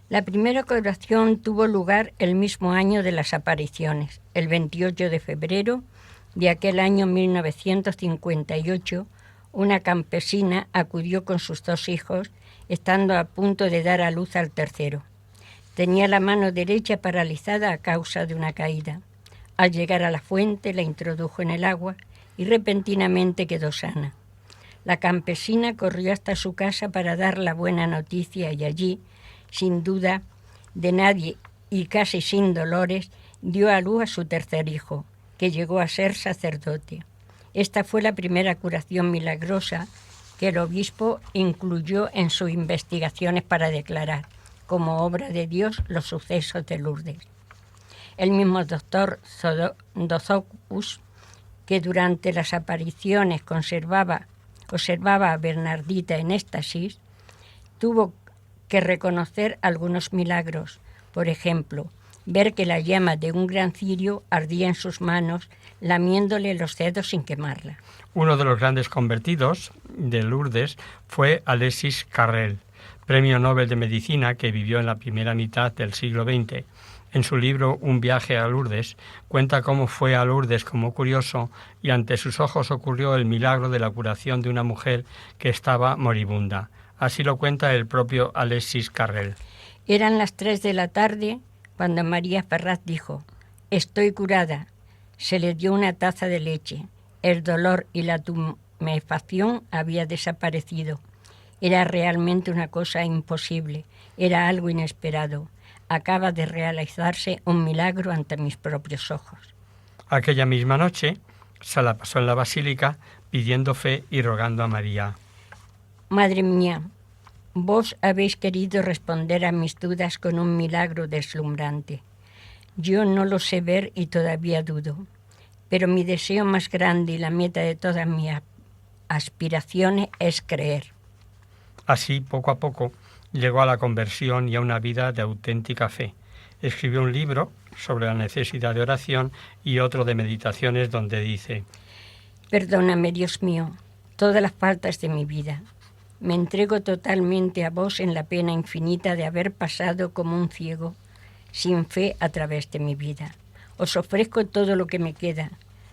La primera curación tuvo lugar el mismo año de las apariciones, el 28 de febrero de aquel año 1958, una campesina acudió con sus 2 hijos, estando a punto de dar a luz al tercero. Tenía la mano derecha paralizada a causa de una caída. Al llegar a la fuente la introdujo en el agua y repentinamente quedó sana. La campesina corrió hasta su casa para dar la buena noticia y allí, sin duda, de nadie y casi sin dolores, dio a luz a su tercer hijo, que llegó a ser sacerdote. Esta fue la primera curación milagrosa que el obispo incluyó en sus investigaciones para declarar como obra de Dios los sucesos de Lourdes. El mismo doctor Dozocus, que durante las apariciones observaba a Bernardita en éxtasis, tuvo que reconocer algunos milagros. Por ejemplo, ver que la llama de un gran cirio ardía en sus manos, lamiéndole los dedos sin quemarla. Uno de los grandes convertidos de Lourdes fue Alexis Carrel, premio Nobel de Medicina que vivió en la primera mitad del siglo XX. En su libro Un viaje a Lourdes, cuenta cómo fue a Lourdes como curioso y ante sus ojos ocurrió el milagro de la curación de una mujer que estaba moribunda. Así lo cuenta el propio Alexis Carrel. Eran las 3 de la tarde cuando María Ferraz dijo: «Estoy curada». Se le dio una taza de leche. El dolor y la tumefacción había desaparecido. Era realmente una cosa imposible, era algo inesperado. Acaba de realizarse un milagro ante mis propios ojos. Aquella misma noche se la pasó en la basílica pidiendo fe y rogando a María. Madre mía, vos habéis querido responder a mis dudas con un milagro deslumbrante. Yo no lo sé ver y todavía dudo, pero mi deseo más grande y la meta de todas mis aspiraciones es creer. Así, poco a poco, llegó a la conversión y a una vida de auténtica fe. Escribió un libro sobre la necesidad de oración y otro de meditaciones donde dice: Perdóname, Dios mío, todas las faltas de mi vida. Me entrego totalmente a vos en la pena infinita de haber pasado como un ciego, sin fe a través de mi vida. Os ofrezco todo lo que me queda.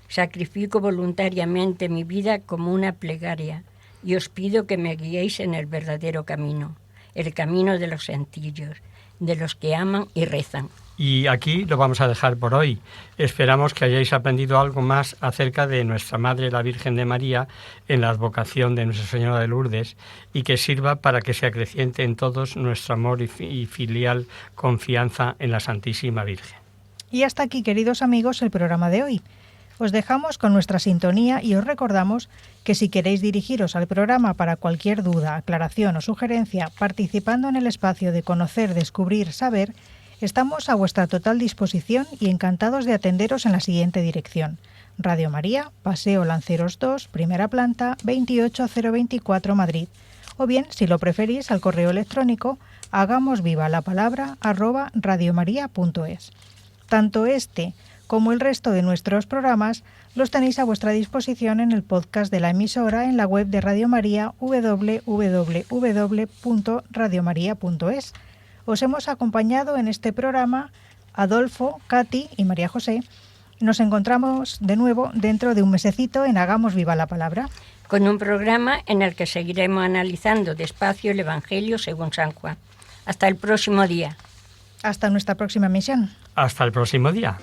Sacrifico voluntariamente mi vida como una plegaria y os pido que me guiéis en el verdadero camino, el camino de los sencillos, de los que aman y rezan. Y aquí lo vamos a dejar por hoy. Esperamos que hayáis aprendido algo más acerca de nuestra Madre, la Virgen de María, en la advocación de Nuestra Señora de Lourdes, y que sirva para que se acreciente en todos nuestro amor y filial confianza en la Santísima Virgen. Y hasta aquí, queridos amigos, el programa de hoy. Os dejamos con nuestra sintonía y os recordamos que si queréis dirigiros al programa para cualquier duda, aclaración o sugerencia, participando en el espacio de Conocer, Descubrir, Saber, estamos a vuestra total disposición y encantados de atenderos en la siguiente dirección: Radio María, Paseo Lanceros 2, primera planta, 28024 Madrid. O bien, si lo preferís, al correo electrónico hagamosvivalapalabra@radiomaria.es. Tanto este como el resto de nuestros programas los tenéis a vuestra disposición en el podcast de la emisora en la web de Radio María, www.radiomaria.es. Os hemos acompañado en este programa Adolfo, Katy y María José. Nos encontramos de nuevo dentro de un mesecito en Hagamos Viva la Palabra, con un programa en el que seguiremos analizando despacio el Evangelio según San Juan. Hasta el próximo día. Hasta nuestra próxima emisión. Hasta el próximo día.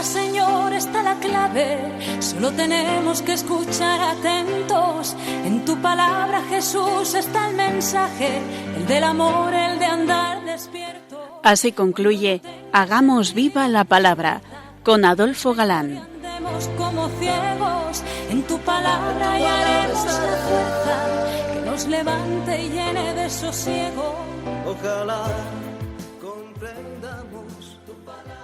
Señor, está la clave, solo tenemos que escuchar atentos. En tu palabra, Jesús, está el mensaje, el del amor, el de andar despierto. Así concluye Hagamos Viva la Palabra, con Adolfo Galán. Andemos como ciegos, en tu palabra y haremos la fuerza que nos levante y llene de sosiego. Ojalá comprendamos tu palabra.